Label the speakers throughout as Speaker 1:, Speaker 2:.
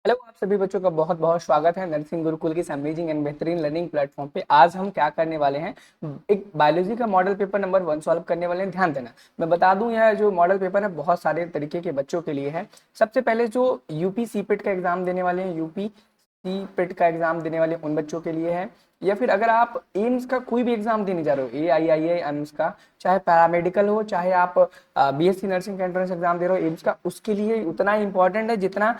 Speaker 1: Hello आप सभी बच्चों का बहुत बहुत स्वागत है नर्सिंग गुरुकुल की अमेजिंग एंड बेहतरीन लर्निंग प्लेटफॉर्म पे। आज हम क्या करने वाले हैं, एक बायोलॉजी का मॉडल पेपर नंबर 1 सॉल्व करने वाले हैं। ध्यान देना, मैं बता दूं यह जो मॉडल पेपर है बहुत सारे तरीके के बच्चों के लिए है। सबसे पहले जो यूपी सीपेट का एग्जाम देने वाले हैं, यूपी सीपेट का एग्जाम देने वाले उन बच्चों के लिए है, या फिर अगर आप एम्स का कोई भी एग्जाम देने जा रहे हो, AIIA एम्स का, चाहे पैरामेडिकल हो, चाहे आप BSc नर्सिंग का एंट्रेंस एग्जाम दे रहे हो एम्स का, उसके लिए उतना इंपॉर्टेंट है जितना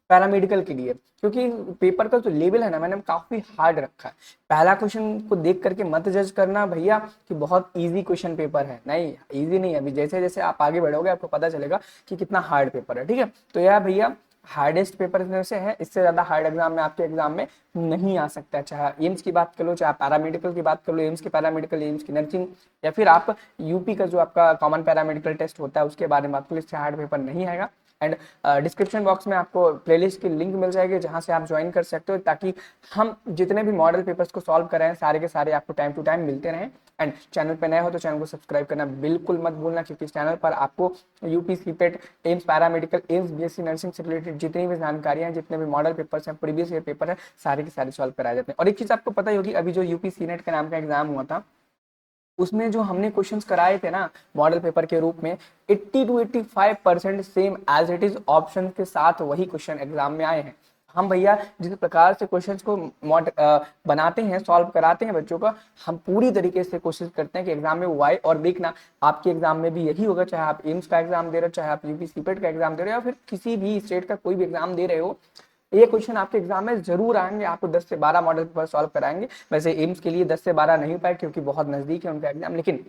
Speaker 1: पैरामेडिकल के लिए। क्योंकि पेपर का जो लेवल है ना, मैंने काफी हार्ड रखा है। पहला क्वेश्चन को देख करके मत जज करना भैया कि बहुत इजी क्वेश्चन पेपर है, नहीं, इजी नहीं है। अभी जैसे जैसे आप आगे बढ़ोगे आपको पता चलेगा कि कितना हार्ड पेपर है। ठीक है, तो यह भैया हार्डेस्ट पेपर में से है, इससे ज्यादा हार्ड एग्जाम में आपके एग्जाम में नहीं आ सकता है। चाहे एम्स की बात कर लो, चाहे पैरामेडिकल की बात कर लो, एम्स की पैरामेडिकल, एम्स की नर्सिंग, या फिर आप यूपी का जो आपका कॉमन पैरामेडिकल टेस्ट होता है उसके बारे में आपके लिए हार्ड पेपर नहीं आएगा। एंड डिस्क्रिप्शन बॉक्स में आपको प्लेलिस्ट की लिंक मिल जाएगी जहां से आप ज्वाइन कर सकते हो, ताकि हम जितने भी मॉडल पेपर्स को सॉल्व कर रहे हैं सारे के सारे आपको टाइम टू टाइम मिलते रहें। एंड चैनल पे नए हो तो चैनल को सब्सक्राइब करना बिल्कुल मत भूलना, क्योंकि इस चैनल पर आपको UP CIPET, AIIMS paramedical, AIIMS BSc nursing से रिलेटेड जितनी भी जानकारियां, जितने भी मॉडल पेपर्स हैं, प्रीवियस ईयर पेपर है, सारे के सारे सॉल्व कराए जाते हैं। और एक चीज आपको पता ही होगी, अभी जो यूपी सीनेट के नाम का एग्जाम हुआ था उसमें जो हमने क्वेश्चंस कराए थे ना मॉडल पेपर के रूप में, 80 to 85% same as it is option के साथ वही क्वेश्चन एग्जाम में आए हैं। हम भैया जिस प्रकार से क्वेश्चंस को बनाते हैं, सॉल्व कराते हैं बच्चों का, हम पूरी तरीके से कोशिश करते हैं कि एग्जाम में वो आए। और देखना आपके एग्जाम में भी यही होगा, चाहे आप एम्स का एग्जाम दे रहे हो, चाहे आप यूपी सीपेट का एग्जाम दे रहे हो, या फिर किसी भी स्टेट का कोई भी एग्जाम दे रहे हो, ये क्वेश्चन आपके एग्जाम में जरूर आएंगे। आपको 10 से 12 मॉडल पेपर सॉल्व कराएंगे। वैसे एम्स के लिए 10 से 12 नहीं पाए क्योंकि बहुत नजदीक है उनका एग्जाम, लेकिन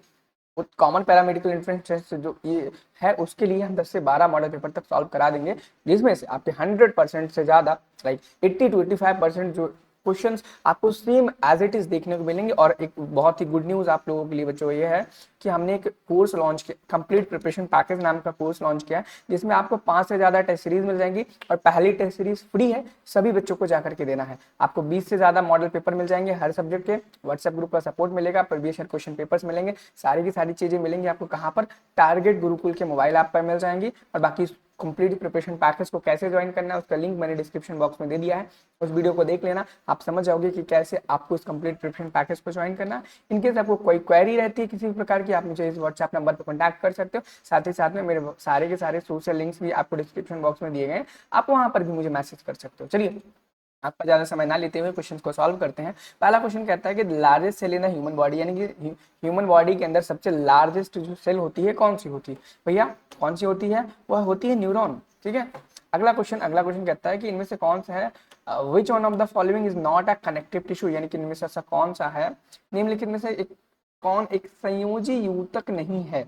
Speaker 1: कॉमन पैरामेडिकल एंट्रेंस टेस्ट जो ये है उसके लिए हम 10 से 12 मॉडल पेपर तक सॉल्व करा देंगे, जिसमें से आपके 100% से ज्यादा, लाइक 80 to 85% जो क्वेश्चंस आपको सेम एज इट इज देखने को मिलेंगे। और एक बहुत ही गुड न्यूज आप लोगों के लिए बच्चों ये है कि हमने एक कोर्स लॉन्च किया, कंप्लीट प्रिपरेशन पैकेज नाम का कोर्स लॉन्च किया है, जिसमें आपको 5 से ज्यादा टेस्ट सीरीज मिल जाएंगी। और पहली टेस्ट सीरीज फ्री है, सभी बच्चों को जाकर के देना है। आपको 20 से ज्यादा मॉडल पेपर मिल जाएंगे हर सब्जेक्ट के, व्हाट्सएप ग्रुप का सपोर्ट मिलेगा, प्रीवियस ईयर क्वेश्चन पेपर्स मिलेंगे, सारी की सारी चीजें मिलेंगी आपको। कहाँ पर? टारगेट गुरुकुल के मोबाइल ऐप पर मिल जाएंगी। और बाकी कंप्लीट प्रिपरेशन पैकेज को कैसे ज्वाइन करना है उसका लिंक मैंने डिस्क्रिप्शन बॉक्स में दे दिया है, उस वीडियो को देख लेना, आप समझ जाओगे कि कैसे आपको इस कंप्लीट प्रिपरेशन पैकेज को ज्वाइन करना है। इनकेस आपको कोई क्वेरी रहती है किसी भी प्रकार की, आप मुझे इस व्हाट्सएप नंबर पर कॉन्टैक्ट कर सकते हो। साथ ही साथ में मेरे सारे के सारे सोशल लिंक्स भी आपको डिस्क्रिप्शन बॉक्स में दिए गए हैं, आप वहां पर भी मुझे मैसेज कर सकते हो। चलिए आपका ज्यादा समय ना लेते हुए क्वेश्चन को सॉल्व करते हैं। पहला क्वेश्चन कहता है कि largest cell in human body, यानी कि ह्यूमन बॉडी के अंदर सबसे लार्जेस्ट जो सेल होती है कौन सी होती है भैया? कौन सी होती है? वह होती है न्यूरॉन। ठीक है, अगला क्वेश्चन कहता है कि इनमें से कौन सा है, which one of the following is not a connective tissue, यानी कि इनमें से ऐसा कौन सा है, निम्नलिखित में से कौन एक संयोजी यूतक नहीं है?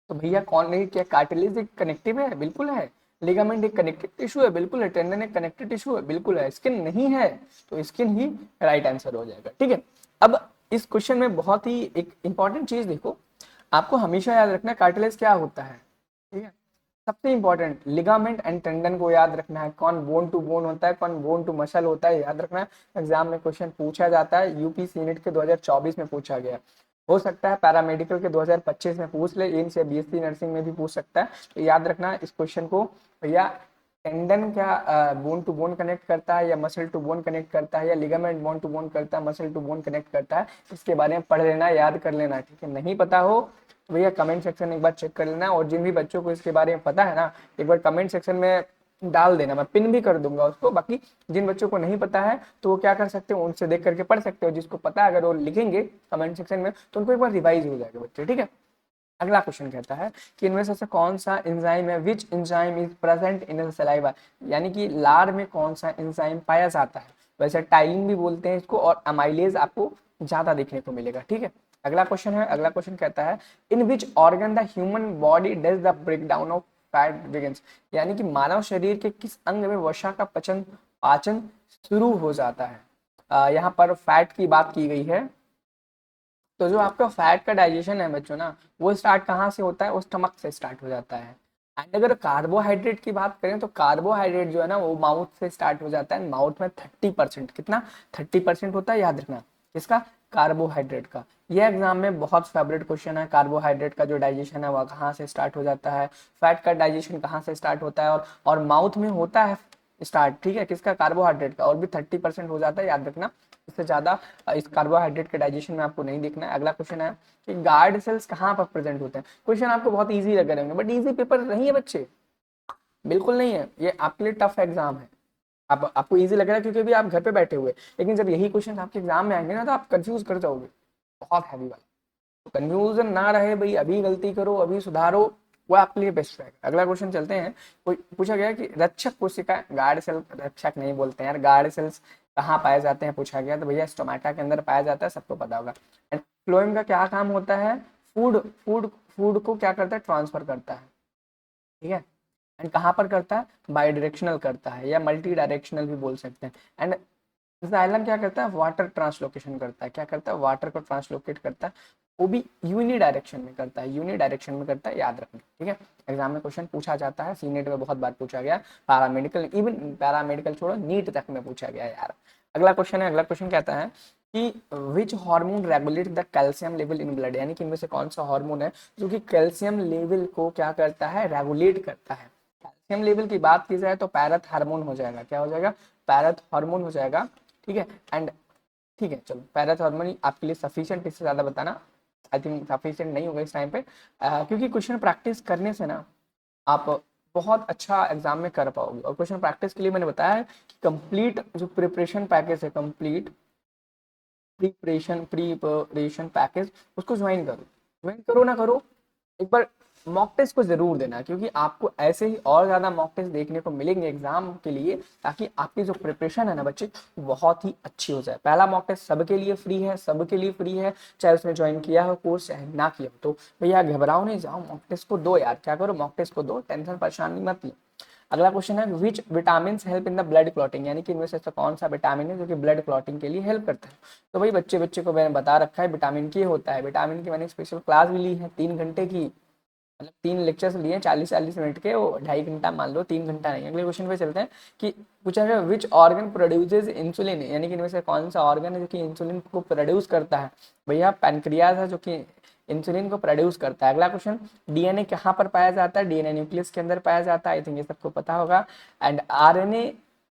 Speaker 1: तो भैया कौन नहीं, क्या कार्टिलेज एक कनेक्टिव है? बिल्कुल है। लिगामेंट एक कनेक्टिव टिश्यू है? बिल्कुल है। टेंडन एक कनेक्टिव टिश्यू है? बिल्कुल है। स्किन नहीं है, तो स्किन ही राइट आंसर हो जाएगा। ठीक है, अब इस क्वेश्चन में बहुत ही एक इंपॉर्टेंट चीज देखो, आपको हमेशा याद रखना कार्टिलेज क्या होता है। ठीक है, सबसे इंपॉर्टेंट लिगामेंट एंड टेंडन को याद रखना है। कौन बोन टू बोन होता है, कौन बोन टू मसल होता है, याद रखना है। एग्जाम में क्वेश्चन पूछा जाता है, यूपी सीनेट के 2024 में पूछा गया, हो सकता है पैरामेडिकल के 2025 में पूछ ले, एम्स या BSc नर्सिंग में भी पूछ सकता है। तो याद रखना इस क्वेश्चन को भैया, टेंडन क्या बोन टू बोन कनेक्ट करता है, या मसल टू बोन कनेक्ट करता है, या लिगामेंट बोन टू बोन करता है, मसल टू बोन कनेक्ट करता है, इसके बारे में पढ़ लेना, याद कर लेना। ठीक है, नहीं पता हो तो भैया कमेंट सेक्शन में एक बार चेक कर लेना। और जिन भी बच्चों को इसके बारे में पता है ना, एक बार कमेंट सेक्शन में डाल देना, मैं पिन भी कर दूंगा उसको। बाकी जिन बच्चों को नहीं पता है तो वो क्या कर सकते हो, उनसे देख करके पढ़ सकते हो। जिसको पता है अगर वो लिखेंगे कमेंट सेक्शन में तो उनको एक बार रिवाइज हो जाएगा बच्चे। ठीक है, अगला क्वेश्चन कहता है कि इनमें से कौन सा एंजाइम है, which enzyme is present in saliva, यानी कि लार में कौन सा एंजाइम पाया जाता है। वैसे टाइलिन भी बोलते हैं इसको, और अमाइलेज आपको ज्यादा देखने को मिलेगा। ठीक है, अगला क्वेश्चन कहता है in which organ the human body does the break down of fat begins, यानी कि मानव शरीर के किस अंग में वसा का पाचन शुरू हो जाता है। यहाँ पर फैट की बात की गई है, तो जो आपका फैट का डाइजेशन है बच्चों ना, वो स्टार्ट कहाँ से होता है, वो स्टमक से स्टार्ट हो जाता है। एंड अगर कार्बोहाइड्रेट की बात करें तो कार्बोहाइड्रेट जो है ना वो माउथ से स्टार्ट हो जाता है। माउथ में 30%, कितना, 30% होता है, याद रखना इसका, कार्बोहाइड्रेट का। यह एग्जाम में बहुत फेवरेट क्वेश्चन है, कार्बोहाइड्रेट का जो डाइजेशन है वह कहाँ से स्टार्ट हो जाता है, फैट का डाइजेशन कहाँ से स्टार्ट होता है, और माउथ में होता है स्टार्ट, ठीक है, किसका, कार्बोहाइड्रेट का, और भी 30% हो जाता है, याद रखना, इससे ज्यादा इस कार्बोहाइड्रेट के डाइजेशन में आपको नहीं देखना है। अगला क्वेश्चन है कि गार्ड सेल्स कहाँ पर प्रेजेंट होते हैं। क्वेश्चन आपको बहुत इजी लग रहे होंगे, बट इजी पेपर नहीं है बच्चे, बिल्कुल नहीं है, ये आपके लिए टफ एग्जाम है। आप आपको इजी लग रहा है क्योंकि अभी आप घर पे बैठे हुए, लेकिन जब यही क्वेश्चन आपके एग्जाम में आएंगे ना तो आप कंफ्यूज कर जाओगे, बहुत हैवी वाला। तो कंफ्यूजन ना रहे भाई, अभी गलती करो, अभी सुधारो, वो आपके लिए बेस्ट रहेगा। अगला क्वेश्चन चलते हैं। पूछा गया कि रक्षक कोशिका, गार्ड सेल, रक्षक नहीं बोलते हैं यार, गार्ड सेल्स कहाँ पाए जाते हैं पूछा गया, तो भैया स्टोमेटा के अंदर पाया जाता है, सबको पता होगा। एंड फ्लोएम का क्या काम होता है, फूड फूड फूड को क्या करता है, ट्रांसफर करता है, ठीक है। एंड कहाँ पर करता है, बाई डायरेक्शनल करता है, या मल्टी डायरेक्शनल भी बोल सकते हैं। एंड जाइलम क्या करता है, वाटर ट्रांसलोकेशन करता है, क्या करता है, वाटर को ट्रांसलोकेट करता है, वो भी यूनि डायरेक्शन में करता है, यूनि डायरेक्शन में करता है, याद रखना, ठीक है। एग्जाम में क्वेश्चन पूछा जाता है, सीनेट में बहुत बार पूछा गया, पैरामेडिकल, इवन पैरामेडिकल छोड़ो, नीट तक में पूछा गया है यार। अगला क्वेश्चन है, अगला क्वेश्चन कहता है कि which hormone regulate the calcium level in blood, यानी कि इनमें से कौन सा हार्मोन है जो कि कैल्शियम लेवल को क्या करता है, रेगुलेट करता है। कैल्शियम लेवल की बात की जाए तो पैरथ हार्मोन हो जाएगा, क्या हो जाएगा, पैरथ हार्मोन हो जाएगा, ठीक है। एंड ठीक है, चलो पैरथ हार्मोन आपके लिए सफिशिएंट, इससे ज्यादा बताना आई थिंक सफिशिएंट नहीं होगा इस टाइम पे, क्योंकि क्वेश्चन प्रैक्टिस करने से ना आप बहुत अच्छा एग्जाम में कर पाओगे। और क्वेश्चन प्रैक्टिस के लिए मैंने बताया है कि कंप्लीट जो प्रिपरेशन पैकेज है, कंप्लीट प्रिपरेशन पैकेज, उसको ज्वाइन करो ना करो, एक बार मॉक टेस्ट को जरूर देना, क्योंकि आपको ऐसे ही और ज्यादा मॉक टेस्ट देखने को मिलेंगे एग्जाम के लिए, ताकि आपकी जो प्रिपरेशन है ना बच्चे, बहुत ही अच्छी हो जाए। पहला मॉक टेस्ट सबके लिए फ्री है, सबके लिए फ्री है, चाहे उसने ज्वाइन किया हो कोर्स चाहे ना किया हो। तो भैया घबराओ नहीं, जाओ मॉक टेस्ट को दो यार, क्या करो, मॉक टेस्ट को दो, टेंशन परेशानी मत लो। अगला क्वेश्चन है which vitamin help in the blood clotting, यानी कि इनमें से ऐसा कौन सा विटामिन है जो कि ब्लड क्लॉटिंग के लिए हेल्प करता है। तो भाई बच्चे बच्चे को मैंने बता रखा है विटामिन के होता है, विटामिन की मैंने स्पेशल क्लास भी ली है 3 घंटे की, मतलब 3 लेक्चर्स लिए 40-40 मिनट के, वो 2.5 घंटा मान लो, 3 घंटा नहीं। अगले क्वेश्चन पे चलते हैं कि पूछा गया विच ऑर्गन प्रोड्यूसेस इंसुलिन, यानी कि इनमें से कौन सा ऑर्गन है जो कि इंसुलिन को प्रोड्यूस करता है। भैया पैनक्रियाज है जो कि इंसुलिन को प्रोड्यूस करता है। अगला क्वेश्चन, डीएनए कहाँ पर पाया जाता है, डीएनए न्यूक्लियस के अंदर पाया जाता है, आई थिंक ये सबको पता होगा। एंड आरएनए,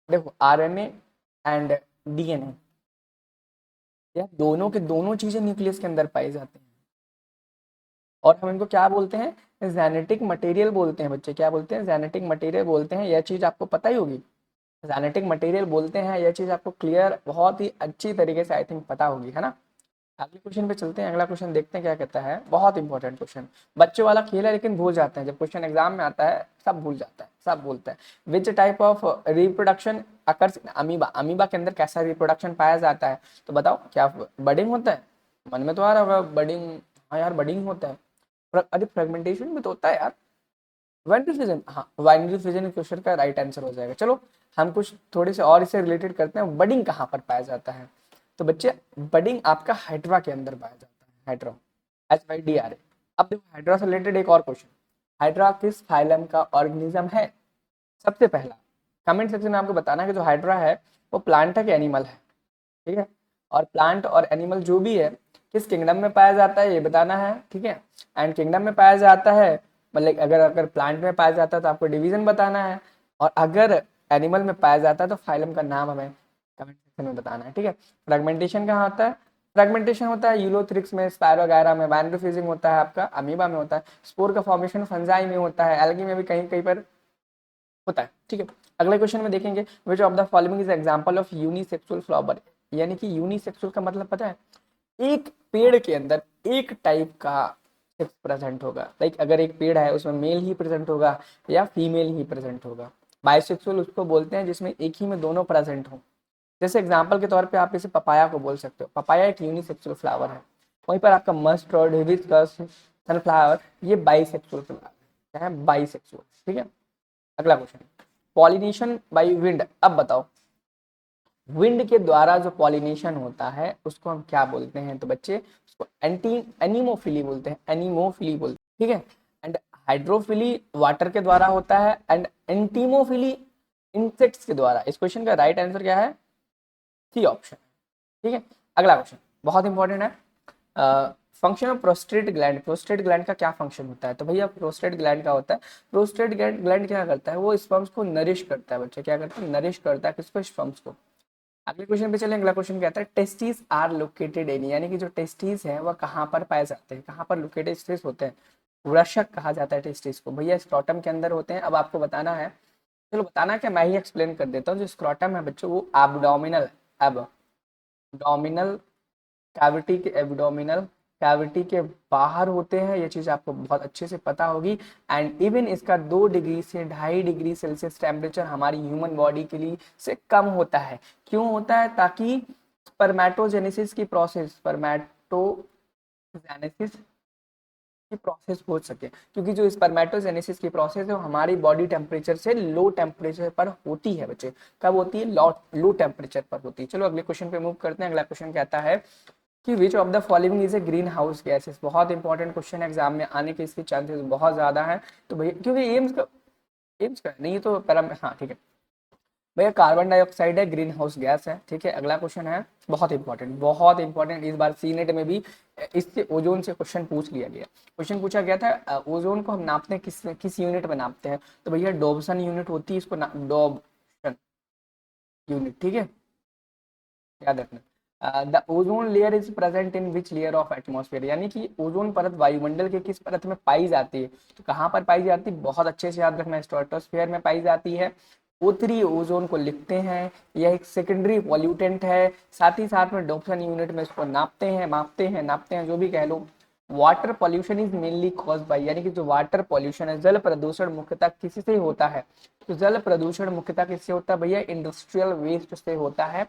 Speaker 1: देखो आरएनए एंड डीएनए, यह दोनों के दोनों चीजें न्यूक्लियस के अंदर पाई जाती हैं, और हम इनको क्या बोलते हैं, जेनेटिक मटेरियल बोलते हैं बच्चे, क्या बोलते हैं, जेनेटिक मटेरियल बोलते हैं। यह चीज आपको पता ही होगी, जेनेटिक मटेरियल बोलते हैं, यह चीज आपको क्लियर बहुत ही अच्छी तरीके से आई थिंक पता होगी, है ना। अगले क्वेश्चन पे चलते हैं, अगला क्वेश्चन देखते हैं क्या कहता है, बहुत इंपॉर्टेंट क्वेश्चन, बच्चों वाला खेल है लेकिन भूल जाते हैं, जब क्वेश्चन एग्जाम में आता है सब भूल जाता है, सब बोलता है। Which type of reproduction occurs amoeba, amoeba के अंदर कैसा रिप्रोडक्शन पाया जाता है, तो बताओ क्या बडिंग होता है, मन में तो आ रहा होगा बडिंग, हाँ यार बडिंग होता है, अरे फ्रेगमेंटेशन भी तो होता है यार, बाइनरी फिजन, हाँ बाइनरी फिजन क्वेश्चन का राइट आंसर हो जाएगा। चलो हम कुछ थोड़े से और इससे रिलेटेड करते हैं, बडिंग कहाँ पर पाया जाता है, तो बच्चे बडिंग आपका हाइड्रा के अंदर पाया जाता है, हाइड्रा, HYDRA। अब देखो हाइड्रा से रिलेटेड एक और क्वेश्चन, हाइड्रा किस फाइलम का ऑर्गेनिज्म है। सबसे पहला कमेंट सेक्शन में आपको बताना है कि जो हाइड्रा है वो प्लांट है कि एनिमल है, ठीक है। और प्लांट और एनिमल जो भी है किस किंगडम में पाया जाता है ये बताना है, ठीक है। एंड किंगडम में पाया जाता है, मतलब अगर अगर प्लांट में पाया जाता है तो आपको डिवीजन बताना है, और अगर एनिमल में पाया जाता है तो फाइलम का नाम हमें कमेंट सेक्शन में बताना है, ठीक है। फ्रेगमेंटेशन कहाँ होता है, फ्रेगमेंटेशन होता है यूलोथ्रिक्स में, स्पायरोगायरा में, बाइंडोफ्यूजिंग होता है आपका अमीबा में होता है, स्पोर का फॉर्मेशन फंजाई में होता है, एल्गी में भी कहीं कहीं पर होता है, ठीक है। अगले क्वेश्चन में देखेंगे which of the following is example of unisexual flower, यानी कि यूनिसेक्सुअल का मतलब पता है, एक पेड़ के अंदर एक टाइप का सेक्स प्रेजेंट होगा, लाइक अगर एक पेड़ है उसमें मेल ही प्रेजेंट होगा या फीमेल ही प्रेजेंट होगा। बाइसेक्सुअल उसको बोलते हैं जिसमें एक ही में दोनों प्रेजेंट हो, जैसे एग्जांपल के तौर पे आप इसे पपाया को बोल सकते हो, पपाया एक यूनिसेक्सुअल फ्लावर है। वहीं पर आपका मस्टर्ड, हिबिस्कस, सनफ्लावर ये बाइसेक्सुअल फ्लावर क्या है, बाइसेक्सुअल, ठीक है। अगला क्वेश्चन, पॉलिनेशन बाय विंड, अब बताओ विंड के द्वारा जो पॉलिनेशन होता है उसको हम क्या बोलते हैं, तो बच्चे उसको एंटी एनिमोफिली बोलते हैं, एनिमोफिली बोलते हैं, ठीक है। एंड हाइड्रोफिली वाटर के द्वारा होता है, एंड एंटीमोफिली इंसेक्ट्स के द्वारा। इस क्वेश्चन का राइट आंसर क्या है, सी ऑप्शन, ठीक है। अगला क्वेश्चन बहुत इंपॉर्टेंट है, function of prostate gland, prostate gland का क्या फंक्शन होता है? तो भैया प्रोस्टेट ग्लैंड का होता है, प्रोस्टेट ग्लैंड क्या करता है, वो स्पर्म्स को नरिश करता है बच्चे, क्या करता है, नरिश करता है किसको, स्पर्म्स को। अगले क्वेश्चन पे चलें। अगला क्वेश्चन कहता है टेस्टिस आर लोकेटेड इन, यानी कि जो टेस्टिस है वह कहाँ पर पाए जाते हैं, कहाँ पर लोकेटेड स्थित होते हैं? वृषक कहा जाता है टेस्टिस को, भैया स्क्रॉटम के अंदर होते हैं। अब आपको बताना है, चलो बताना क्या, मैं ही एक्सप्लेन कर देता हूँ। जो स्क्रॉटम है बच्चों वो एब्डोमिनल, एब्डोमिनल कैविटी के, एब्डोमिनल कैविटी के बाहर होते हैं, ये चीज आपको बहुत अच्छे से पता होगी। एंड इवन इसका 2 डिग्री से 2.5 डिग्री सेल्सियस टेम्परेचर हमारी ह्यूमन बॉडी के लिए से कम होता है। क्यों होता है? ताकि स्पर्मेटोजेनेसिस की प्रोसेस, स्पर्मेटोजेनेसिस की प्रोसेस हो सके, क्योंकि जो स्पर्मेटोजेनेसिस की प्रोसेस है वो हमारी बॉडी टेम्परेचर से लो टेम्परेचर पर होती है बच्चे। कब होती है? लो टेम्परेचर पर होती है। चलो अगले क्वेश्चन पे मूव करते हैं। अगला क्वेश्चन कहता है कि which of the following is a green house gases. बहुत इंपॉर्टेंट क्वेश्चन है, एग्जाम में आने के इसके चांसेस बहुत ज्यादा है। तो भैया क्योंकि एम्स का नहीं, तो पैरा, हाँ ठीक है भैया, कार्बन डाइऑक्साइड है, ग्रीन हाउस गैस है, ठीक है। अगला क्वेश्चन है बहुत इंपॉर्टेंट, बहुत इंपॉर्टेंट, इस बार सीनेट में भी इससे ओजोन से क्वेश्चन पूछ लिया गया। क्वेश्चन पूछा गया था ओजोन को हम नापते हैं किस किस यूनिट में नापते हैं? तो भैया डॉब्सन यूनिट होती है, इसको डॉब्सन यूनिट, ठीक है, याद रखना। The ozone layer is present in which layer of atmosphere, यानी कि ओजोन परत वायुमंडल के किस परत में पाई जाती है? तो कहाँ पर पाई जाती है? बहुत अच्छे से याद रखना, स्ट्रेटोस्फेयर में पाई जाती है। उत्तरी ओजोन को लिखते हैं, यह एक सेकेंडरी पॉल्यूटेंट है। साथ ही साथ में डॉप्सन यूनिट में इसको नापते हैं, नापते हैं, जो भी कह लो। Water pollution is mainly cause by, यानी कि जो वाटर पॉल्यूशन है, जल प्रदूषण मुख्यतः किसी से होता है? तो जल प्रदूषण मुख्यतः किससे होता है भैया? इंडस्ट्रियल वेस्ट से होता है,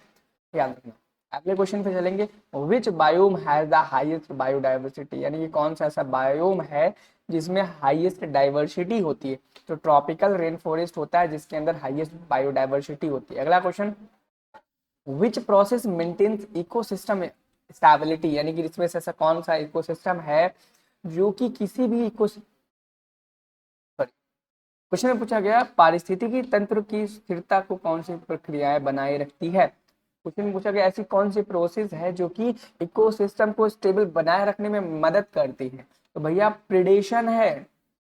Speaker 1: याद रखना। अगले क्वेश्चन पे चलेंगे। Which biome has the highest biodiversity, यानी कि कौन सा ऐसा बायोम है जिसमें हाईएस्ट डाइवर्सिटी होती है? तो ट्रॉपिकल रेन फॉरेस्ट होता है जिसके अंदर हाईएस्ट बायोडाइवर्सिटी होती है। अगला question, which process maintains ecosystem stability, यानी कि इसमें से ऐसा कौन सा इकोसिस्टम है जो कि किसी भी क्वेश्चन में पूछा गया पारिस्थितिकी तंत्र की स्थिरता को कौन सी प्रक्रियाएं बनाए रखती है? क्वेश्चन में पूछा गया ऐसी कौन सी प्रोसेस है जो कि इकोसिस्टम को स्टेबल बनाए रखने में मदद करती है? तो भैया प्रिडेशन है।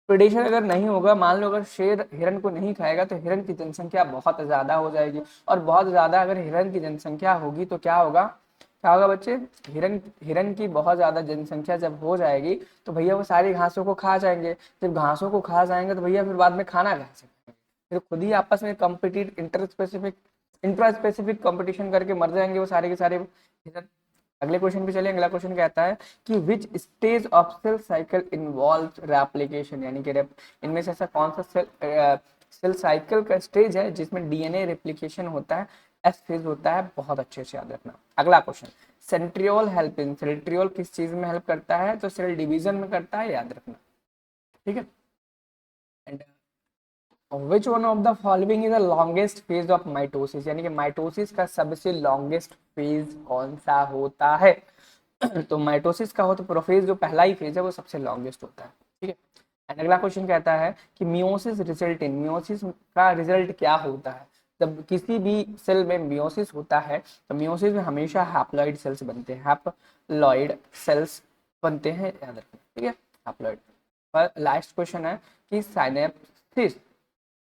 Speaker 1: प्रिडेशन अगर नहीं होगा, मान लो अगर शेर हिरन को नहीं खाएगा तो हिरन की जनसंख्या बहुत ज्यादा हो जाएगी, और बहुत ज्यादा अगर हिरन की जनसंख्या होगी तो क्या होगा, क्या होगा बच्चे? हिरन हिरन की बहुत ज्यादा जनसंख्या जब हो जाएगी तो भैया वो सारी घासों को खा जाएंगे। जब घासों को खा जाएंगे तो भैया फिर बाद में खाना कहाँ से खाएंगे? फिर खुद ही आपस में कम्पिटिट इंट्रा स्पेसिफिक कंपटीशन करके मर जाएंगे वो सारे के सारे हिरन। अगले क्वेश्चन पे चलिए। अगला क्वेश्चन कहता है कि which stage of cell cycle involve replication, यानी कि इनमें से ऐसा कौन सा सेल साइकिल का स्टेज है जिसमें डीएनए रेप्लिकेशन होता है? एस फेज होता है, बहुत अच्छे से याद रखना। अगला question, centriole help in, centriole किस चीज में हेल्प करता है? तो सेल डिवीजन में करता है, याद रखना, ठीक है। And which one of the following is the longest phase of mitosis, यानी कि माइटोसिस का सबसे लॉन्गेस्ट फेज कौन सा होता है? तो माइटोसिस का हो तो प्रोफेज जो पहला ही फेज है वो सबसे लॉन्गेस्ट होता है, ठीक है। एंड अगला क्वेश्चन कहता है कि मियोसिस रिजल्ट इन, मियोसिस का रिजल्ट क्या होता है? जब किसी भी सेल में मियोसिस होता है तो मियोसिस में हमेशा हैप्लॉइड सेल्स बनते हैं, हैप्लॉइड सेल्स बनते हैं, याद रखना, ठीक है, हैप्लॉइड। पर लास्ट क्वेश्चन है कि साइनेप्सिस,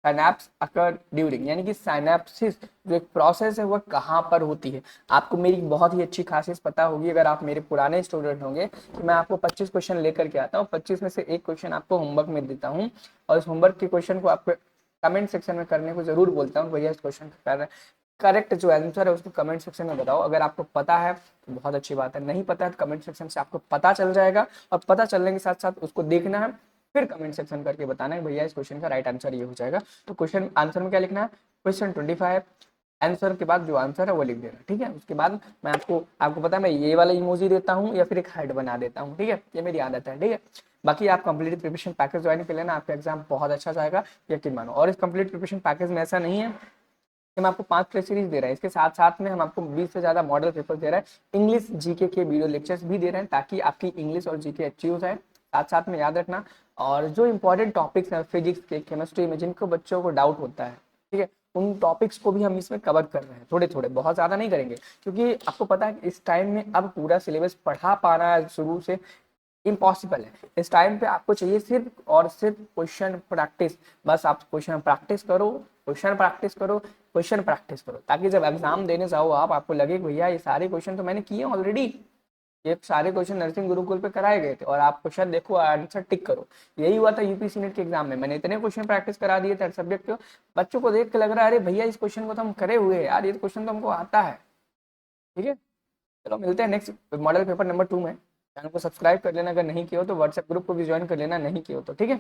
Speaker 1: साइनेप्स अकर ड्यूरिंग, यानी कि साइनेप्सिस जो एक प्रोसेस है वह कहाँ पर होती है? आपको मेरी बहुत ही अच्छी खासियत पता होगी अगर आप मेरे पुराने स्टूडेंट होंगे कि मैं आपको 25 क्वेश्चन लेकर के आता हूँ, 25 में से एक क्वेश्चन आपको होमवर्क में देता हूँ, और इस होमवर्क के क्वेश्चन को आपको कमेंट सेक्शन में करने को जरूर बोलता हूँ, भैया इस क्वेश्चन का करेक्ट जो आंसर है उसको कमेंट सेक्शन में बताओ। अगर आपको पता है तो बहुत अच्छी बात है, नहीं पता है तो कमेंट सेक्शन से आपको पता चल जाएगा, और पता चलने के साथ साथ उसको देखना है, फिर कमेंट सेक्शन करके बताना है भैया इस क्वेश्चन का राइट आंसर ये हो जाएगा। तो क्वेश्चन आंसर में क्या लिखना है? क्वेश्चन 25 आंसर के बाद जो आंसर है वो लिख देना, ठीक है। उसके बाद मैं आपको पता है मैं ये वाला इमोजी देता हूँ या फिर एक हार्ट बना देता हूँ, ठीक है, ये मेरी आदत है, ठीक है। बाकी आप कंप्लीट प्रिपरेशन पैकेज ज्वाइन कर लेना, आपका एग्जाम बहुत अच्छा जाएगा, यकीन मानो। और इस कंप्लीट प्रिपरेशन पैकेज में ऐसा नहीं है कि हम आपको 5 टेस्ट सीरीज दे रहे हैं, इसके साथ साथ में हम आपको 20 से ज्यादा मॉडल पेपर दे रहे हैं, इंग्लिश जीके के वीडियो लेक्चर्स भी दे रहे हैं ताकि आपकी इंग्लिश और जीके अच्छी हो जाए। साथ साथ में याद रखना, और जो इंपॉर्टेंट टॉपिक्स हैं फिजिक्स के, केमिस्ट्री में जिनको बच्चों को डाउट होता है, ठीक है, उन टॉपिक्स को भी हम इसमें कवर कर रहे हैं, थोड़े थोड़े, बहुत ज़्यादा नहीं करेंगे, क्योंकि आपको पता है कि इस टाइम में अब पूरा सिलेबस पढ़ा पाना शुरू से इम्पॉसिबल है। इस टाइम पे आपको चाहिए सिर्फ और सिर्फ क्वेश्चन प्रैक्टिस। बस आप क्वेश्चन प्रैक्टिस करो, क्वेश्चन प्रैक्टिस करो, क्वेश्चन प्रैक्टिस करो, ताकि जब एग्जाम देने जाओ आप, आपको लगे कि भैया ये सारे क्वेश्चन तो मैंने किए ऑलरेडी, ये सारे क्वेश्चन नर्सिंग गुरुकुल पे कराए गए थे, और आप क्वेश्चन देखो, आंसर टिक करो। यही हुआ था यूपीसी नेट के एग्जाम में, मैंने इतने क्वेश्चन प्रैक्टिस करा दिए थे सब्जेक्ट के, बच्चों को देख के लग रहा है अरे भैया इस क्वेश्चन को तो हम करे हुए हैं यार, ये क्वेश्चन तो हमको आता है। ठीक है, चलो मिलते हैं नेक्स्ट मॉडल पेपर नंबर 2 में। चैनल को सब्सक्राइब कर लेना अगर नहीं किया हो, तो व्हाट्सएप ग्रुप को भी ज्वाइन कर लेना नहीं किया हो तो, ठीक है।